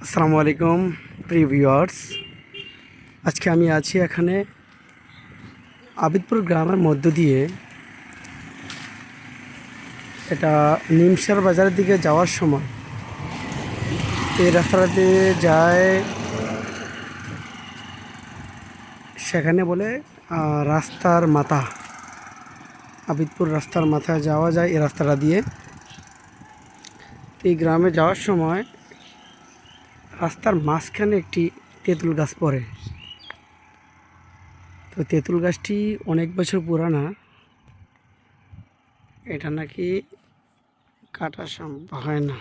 আসসালামু আলাইকুম প্রিয় ভিউয়ার্স। আজকে আমি আছি এখানে আবিদপুর গ্রামের মধ্য দিয়ে এটা নিমসার বাজারের দিকে যাওয়ার সময় এই রাস্তাটা দিয়ে যায়, সেখানে বলে রাস্তার মাথা। আবিদপুর রাস্তার মাথায় যাওয়া যায় এই রাস্তাটা দিয়ে। এই গ্রামে যাওয়ার সময় রাস্তার মাঝখানে একটি তেঁতুল গাছ পড়ে। তো তেঁতুল গাছটি অনেক বছর পুরানা, এটা নাকি কাটা সম্ভব হয় না।